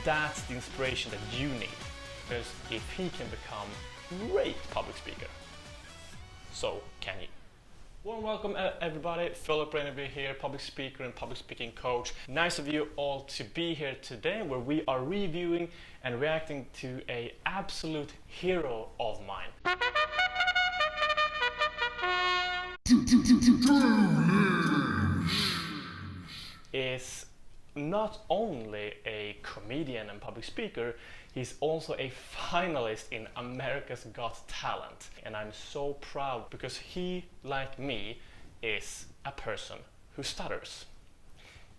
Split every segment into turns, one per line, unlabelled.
that's the inspiration that you need, because if he can become a great public speaker, so can you. Warm welcome everybody, Philip Rainby here, public speaker and public speaking coach. Nice of you all to be here today, where we are reviewing and reacting to an absolute hero of mine. Is not only a comedian and public speaker, he's also a finalist in America's Got Talent. And I'm so proud because he, like me, is a person who stutters.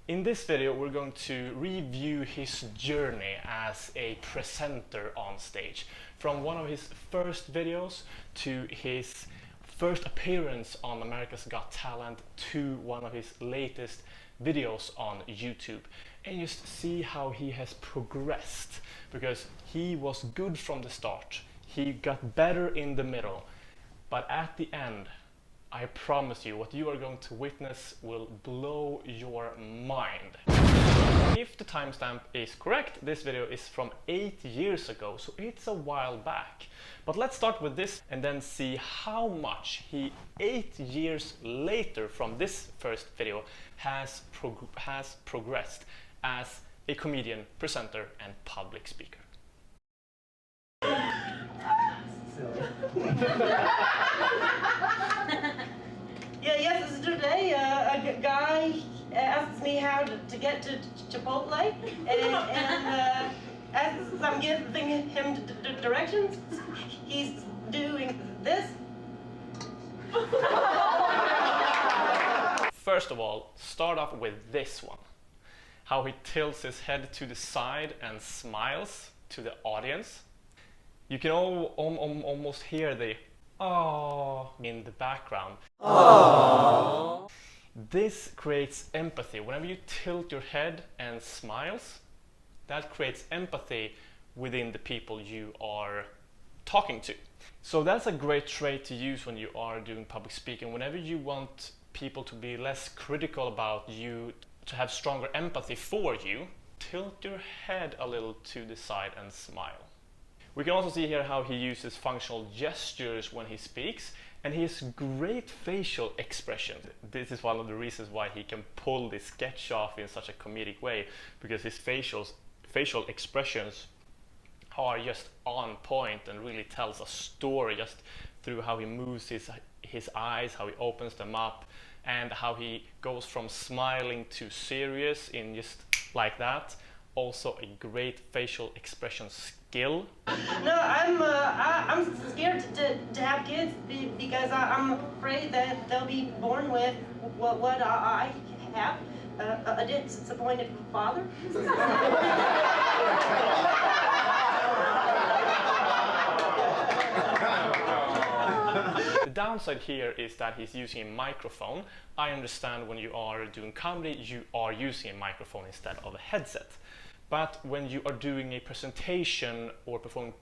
In this video, we're going to review his journey as a presenter on stage. From one of his first videos to his first appearance on America's Got Talent to one of his latest videos on YouTube, and just see how he has progressed, because he was good from the start, he got better in the middle, but at the end, I promise you, what you are going to witness will blow your mind. If the timestamp is correct, this video is from 8 years ago, so it's a while back. But let's start with this and then see how much he 8 years later from this first video has progressed as a comedian, presenter and public speaker.
Yes, today a guy asks me how to get to Chipotle, and as I'm giving him directions, he's doing this.
First of all, start off with this one. How he tilts his head to the side and smiles to the audience. You can almost hear the "aww" in the background. Aww. This creates empathy. Whenever you tilt your head and smiles, that creates empathy within the people you are talking to. So that's a great trait to use when you are doing public speaking. Whenever you want people to be less critical about you, to have stronger empathy for you, tilt your head a little to the side and smile. We can also see here how he uses functional gestures when he speaks, and he has great facial expressions. This is one of the reasons why he can pull this sketch off in such a comedic way, because his facial expressions are just on point and really tells a story just through how he moves his eyes, how he opens them up, and how he goes from smiling to serious in just like that. Also a great facial expression skill.
No, I'm scared to have kids because I'm afraid that they'll be born with what I have, a disappointed father.
The downside here is that he's using a microphone. I understand when you are doing comedy, you are using a microphone instead of a headset. But when you are doing a presentation or performing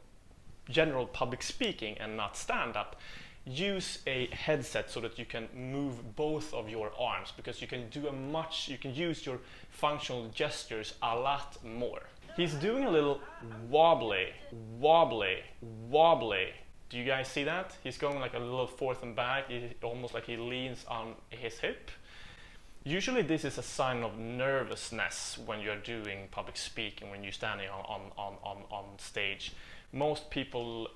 general public speaking and not stand-up, use a headset so that you can move both of your arms, because you can use your functional gestures a lot more. He's doing a little wobbly. Do you guys see that? He's going like a little forth and back, almost like he leans on his hip. Usually this is a sign of nervousness when you're doing public speaking, when you're standing on stage. Most people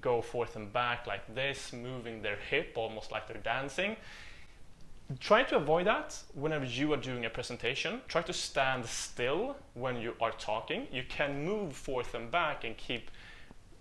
go forth and back like this, moving their hip almost like they're dancing. Try to avoid that whenever you are doing a presentation. Try to stand still when you are talking. You can move forth and back and keep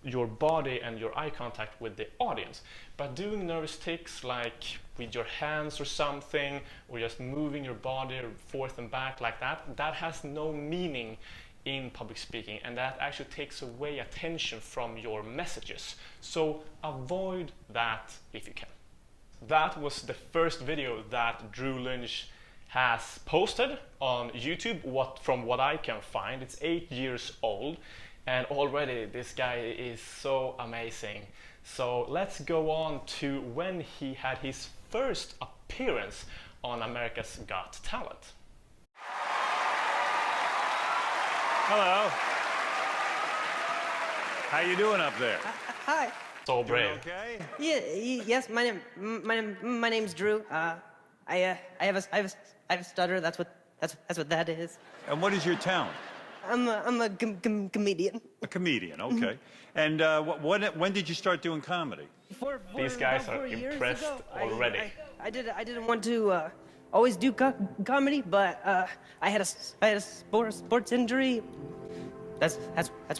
your body and your eye contact with the audience. But doing nervous tics like with your hands or something, or just moving your body forth and back like that, that has no meaning in public speaking, and that actually takes away attention from your messages. So avoid that if you can. That was the first video that Drew Lynch has posted on YouTube, from what I can find. It's 8 years old. And already this guy is so amazing. So let's go on to when he had his first appearance on America's Got Talent.
Hello. How you doing up there?
Hi.
So
Doing
brave.
okay?
Yes. My name's Drew. I have a stutter. That's what that is.
And what is your talent?
I'm a comedian.
A comedian, okay. And when did you start doing comedy?
These guys
about
are
4 years
impressed
ago,
already.
I didn't want to always do comedy, but I had a sports injury. That's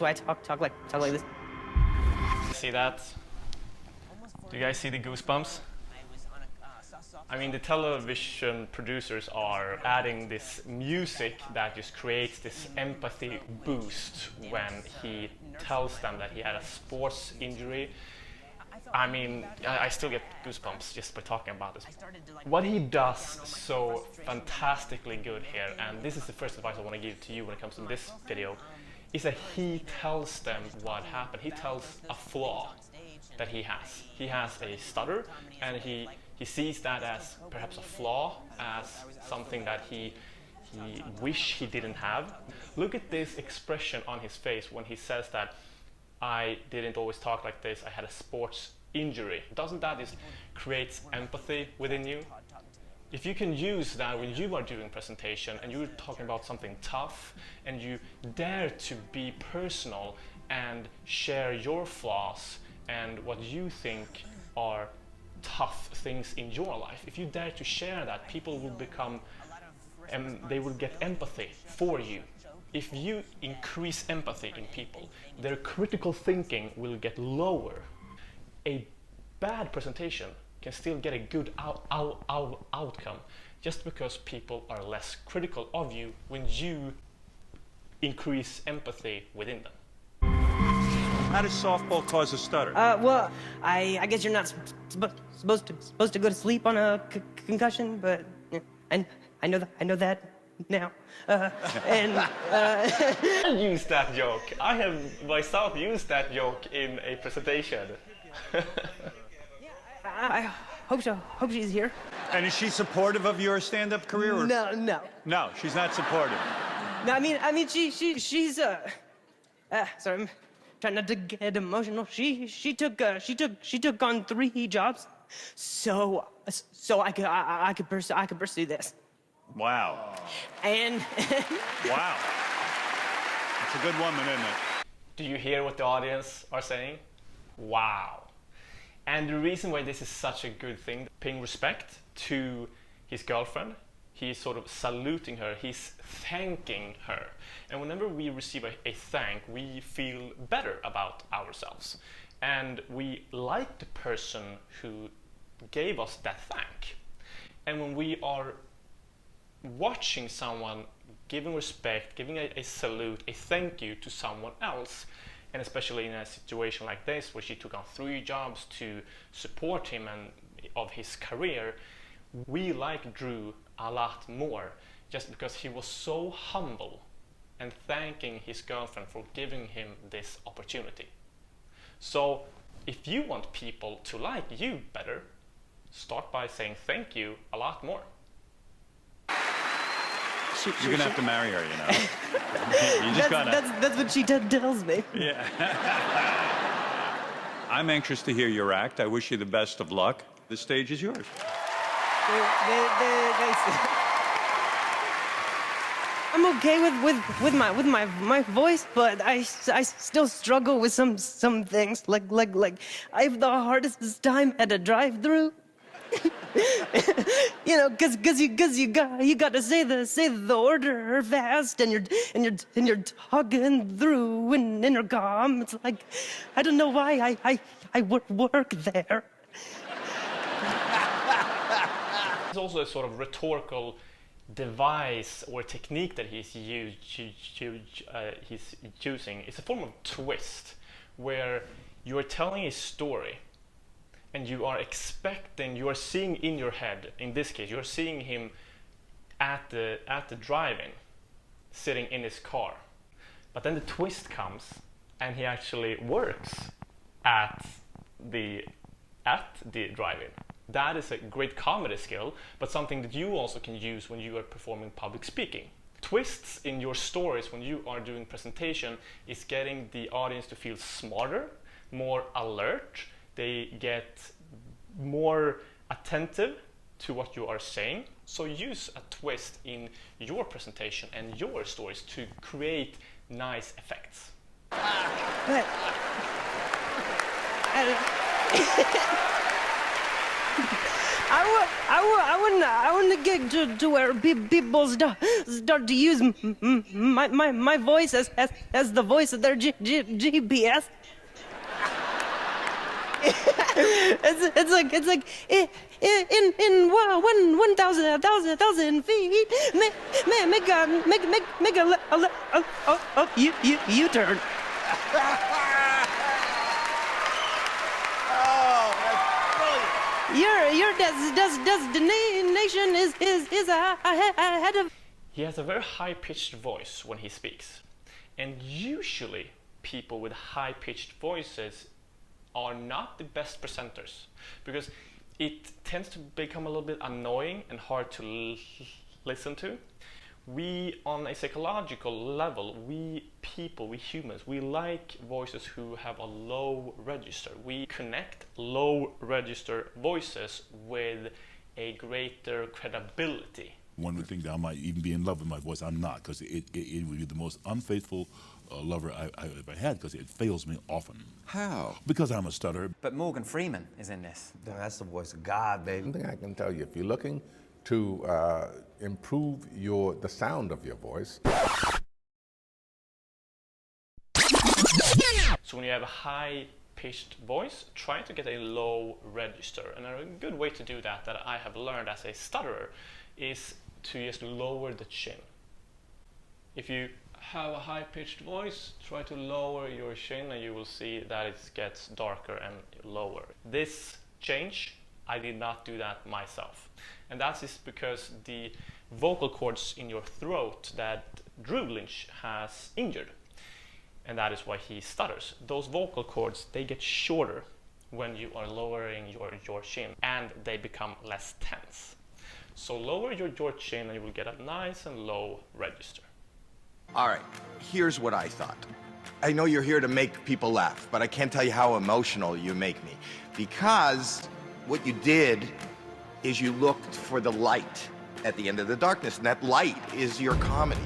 why I talk like this.
See that? Do you guys see the goosebumps? I mean, the television producers are adding this music that just creates this empathy boost when he tells them that he had a sports injury. I mean, I still get goosebumps just by talking about this. What he does so fantastically good here, and this is the first advice I want to give to you when it comes to this video, is that he tells them what happened. He tells a flaw that he has. He has a stutter, and he sees that as perhaps a flaw, as something that he wish he didn't have. Look at this expression on his face when he says that I didn't always talk like this, I had a sports injury. Doesn't that just create empathy within you? If you can use that when you are doing presentation and you're talking about something tough and you dare to be personal and share your flaws and what you think are tough things in your life, if you dare to share that, people will become, they will get empathy for you. If you increase empathy in people, their critical thinking will get lower. A bad presentation can still get a good outcome just because people are less critical of you when you increase empathy within them.
How does softball cause a stutter?
Well, I guess you're not supposed to go to sleep on a concussion, but I know that now.
I use that joke. I have myself used that joke in a presentation.
I hope so. Hope she's here.
And is she supportive of your stand-up career? Or?
No.
No, she's not supportive.
No, I mean, she's sorry, I'm trying not to get emotional. She took on 3 jobs, so I could pursue this.
Wow.
And
Wow. That's a good woman, isn't it?
Do you hear what the audience are saying? Wow. And the reason why this is such a good thing, paying respect to his girlfriend, he's sort of saluting her, he's thanking her. And whenever we receive a thank, we feel better about ourselves. And we like the person who gave us that thank. And when we are watching someone giving respect, giving a salute, a thank you to someone else, and especially in a situation like this where she took on 3 jobs to support him and of his career, we like Drew a lot more just because he was so humble and thanking his girlfriend for giving him this opportunity. So if you want people to like you better, start by saying thank you a lot more.
You're gonna have to marry her, you know. You just gotta.
That's what she tells me.
Yeah. I'm anxious to hear your act. I wish you the best of luck. The stage is yours.
I'm okay with my voice, but I still struggle with some things like I have the hardest time at a drive-through. You know, cause you got to say the order fast, and you're talking through an intercom. It's like I don't know why I work there.
It's also a sort of rhetorical device or technique that he's using. It's a form of twist where you are telling a story and you are expecting, you are seeing in your head, in this case, you're seeing him at the drive-in, sitting in his car. But then the twist comes and he actually works at the drive-in. That is a great comedy skill, but something that you also can use when you are performing public speaking. twists in your stories when you are doing presentation is getting the audience to feel smarter, more alert. They get more attentive to what you are saying. So use a twist in your presentation and your stories to create nice effects.
But I wouldn't get to where people start to use my voice as the voice of their GPS. It's like in 1,000 feet, make a U-turn. Your destination is ahead of.
He has a very high-pitched voice when he speaks, and usually people with high-pitched voices are not the best presenters because it tends to become a little bit annoying and hard to listen to. We, on a psychological level, we humans, we like voices who have a low register. We connect low register voices with a greater credibility.
One would think that I might even be in love with my voice. I'm not, because it would be the most unfaithful lover I've ever had, because it fails me often.
How?
Because I'm a stutterer.
But Morgan Freeman is in this.
That's the voice of God, baby.
One thing I can tell you, if you're looking to improve the sound of your voice.
So when you have a high-pitched voice, try to get a low register. And a good way to do that I have learned as a stutterer is to just lower the chin. If you have a high-pitched voice, try to lower your chin and you will see that it gets darker and lower. This change, I did not do that myself. And that is because the vocal cords in your throat that Drew Lynch has injured, and that is why he stutters. Those vocal cords, they get shorter when you are lowering your chin, and they become less tense. So lower your chin and you will get a nice and low register.
All right, here's what I thought. I know you're here to make people laugh, but I can't tell you how emotional you make me. Because what you did is you looked for the light at the end of the darkness, and that light is your comedy.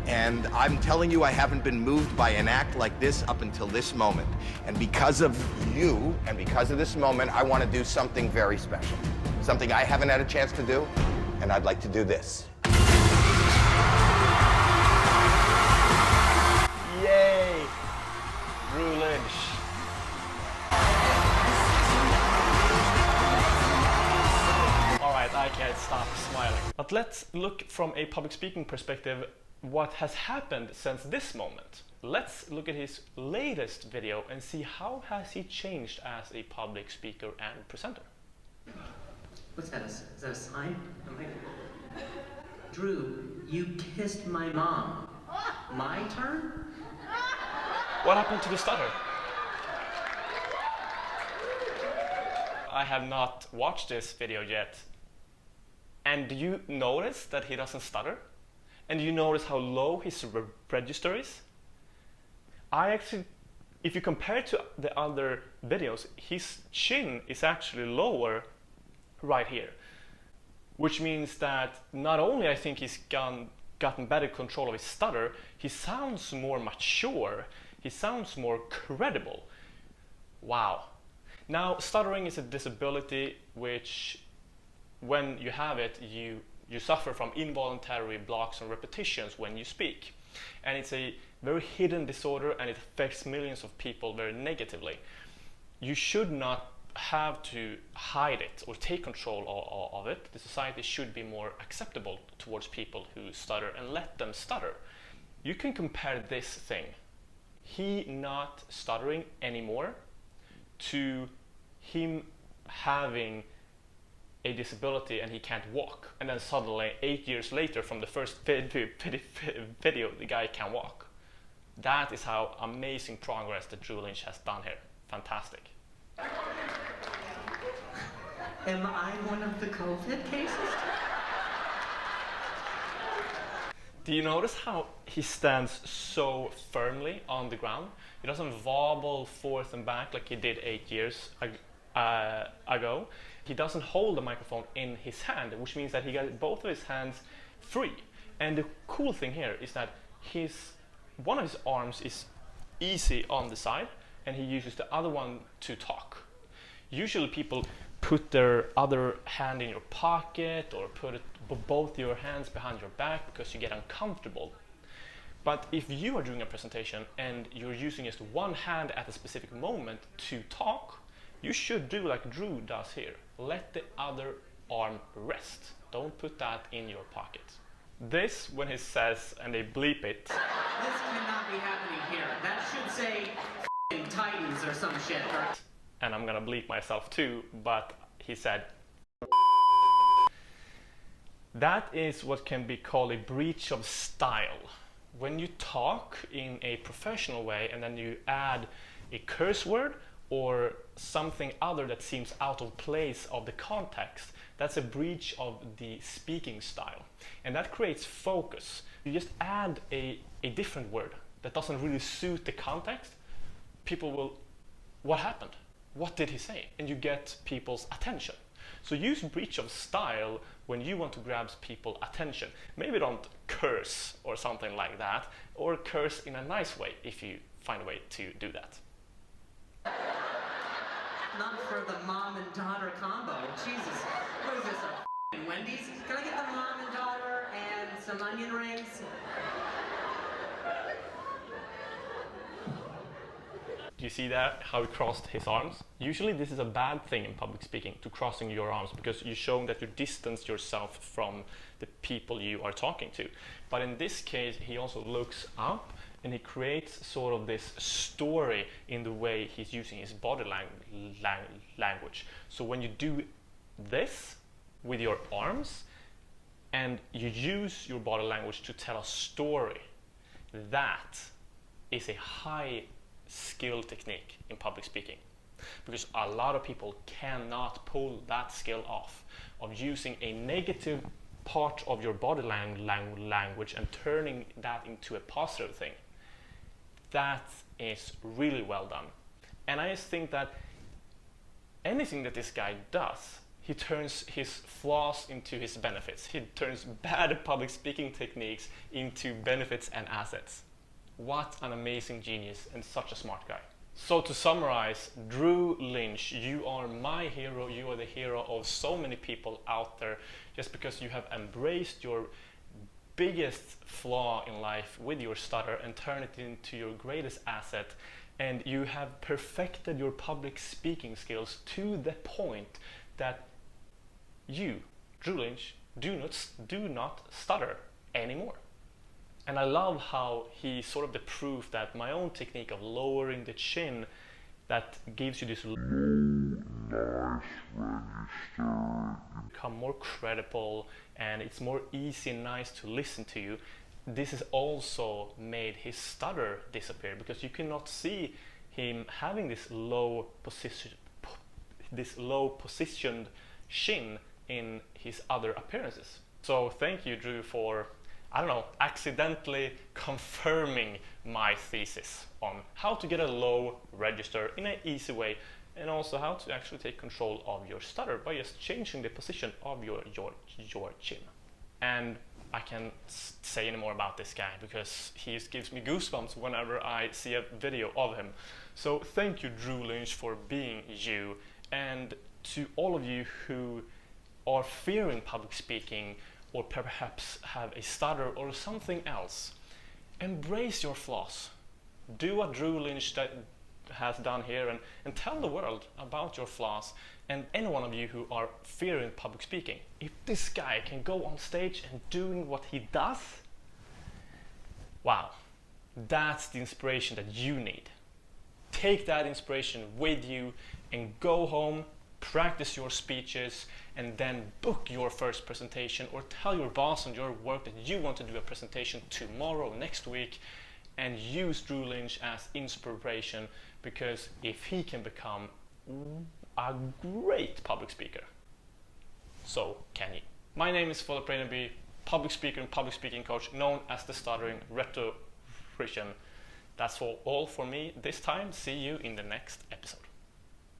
And I'm telling you, I haven't been moved by an act like this up until this moment. And because of you, and because of this moment, I want to do something very special. Something I haven't had a chance to do, and I'd like to do this.
Yay! Drew Lynch. Alright, I can't stop smiling. But let's look from a public speaking perspective what has happened since this moment. Let's look at his latest video and see how has he changed as a public speaker and presenter.
What's that? Is that a sign? Drew, you kissed my mom. My turn?
What happened to the stutter? I have not watched this video yet. And do you notice that he doesn't stutter? And do you notice how low his register is? If you compare it to the other videos, his chin is actually lower right here. Which means that not only I think he's gotten better control of his stutter, he sounds more mature, he sounds more credible. Wow. Now, stuttering is a disability which, when you have it, you suffer from involuntary blocks and repetitions when you speak. And it's a very hidden disorder and it affects millions of people very negatively. You should not have to hide it or take control of it. The society should be more acceptable towards people who stutter and let them stutter. You can compare this thing, he not stuttering anymore, to him having a disability and he can't walk, and then suddenly 8 years later from the first video the guy can walk. That is how amazing progress that Drew Lynch has done here. Fantastic.
Am I one of the COVID cases?
Do you notice how he stands so firmly on the ground? He doesn't wobble forth and back like he did 8 years ago. He doesn't hold the microphone in his hand, which means that he got both of his hands free. And the cool thing here is that one of his arms is easy on the side, and he uses the other one to talk. Usually people put their other hand in your pocket or put both your hands behind your back because you get uncomfortable. But if you are doing a presentation and you're using just one hand at a specific moment to talk, you should do like Drew does here. Let the other arm rest. Don't put that in your pocket. This, when he says, and they bleep it.
This cannot be happening here. That should say f***ing Titans or some shit.
And I'm gonna bleep myself too, but he said. That is what can be called a breach of style. When you talk in a professional way and then you add a curse word or something other that seems out of place of the context, that's a breach of the speaking style. And that creates focus. You just add a different word that doesn't really suit the context, people will, what happened? What did he say? And you get people's attention. So use breach of style when you want to grab people's attention. Maybe don't curse or something like that, or curse in a nice way if you find a way to do that.
Not for the mom and daughter combo. Jesus, what is this, a f***ing Wendy's? Can I get the mom and daughter and some onion rings?
Do you see that, how he crossed his arms? Usually this is a bad thing in public speaking, to crossing your arms, because you're showing that you distance yourself from the people you are talking to. But in this case, he also looks up and he creates sort of this story in the way he's using his body language. So when you do this with your arms and you use your body language to tell a story, that is a high skill technique in public speaking, because a lot of people cannot pull that skill off of using a negative part of your body language and turning that into a positive thing. That is really well done. And I just think that anything that this guy does, he turns his flaws into his benefits. He turns bad public speaking techniques into benefits and assets. What an amazing genius and such a smart guy. So to summarize, Drew Lynch, you are my hero. You are the hero of so many people out there, just because you have embraced your biggest flaw in life with your stutter and turned it into your greatest asset, and you have perfected your public speaking skills to the point that you, Drew Lynch, do not stutter anymore. And I love how he sort of the proof that my own technique of lowering the chin that gives you this nice register, become more credible, and it's more easy and nice to listen to you. This has also made his stutter disappear, because you cannot see him having this low positioned chin in his other appearances. So thank you, Drew, for, I don't know, accidentally confirming my thesis on how to get a low register in an easy way, and also how to actually take control of your stutter by just changing the position of your chin. And I can't say any more about this guy because he just gives me goosebumps whenever I see a video of him. So thank you, Drew Lynch, for being you. And to all of you who are fearing public speaking, or perhaps have a stutter or something else, embrace your flaws. Do what Drew Lynch has done here, and tell the world about your flaws. And any one of you who are fearing public speaking, if this guy can go on stage and doing what he does, wow, that's the inspiration that you need. Take that inspiration with you and go home, practice your speeches, and then book your first presentation, or tell your boss on your work that you want to do a presentation tomorrow, next week, and use Drew Lynch as inspiration, because if he can become a great public speaker, so can you. My name is Philip Raineby. public speaker and public speaking coach known as the Stuttering Rhetorician. That's all for me this time. See you in the next episode.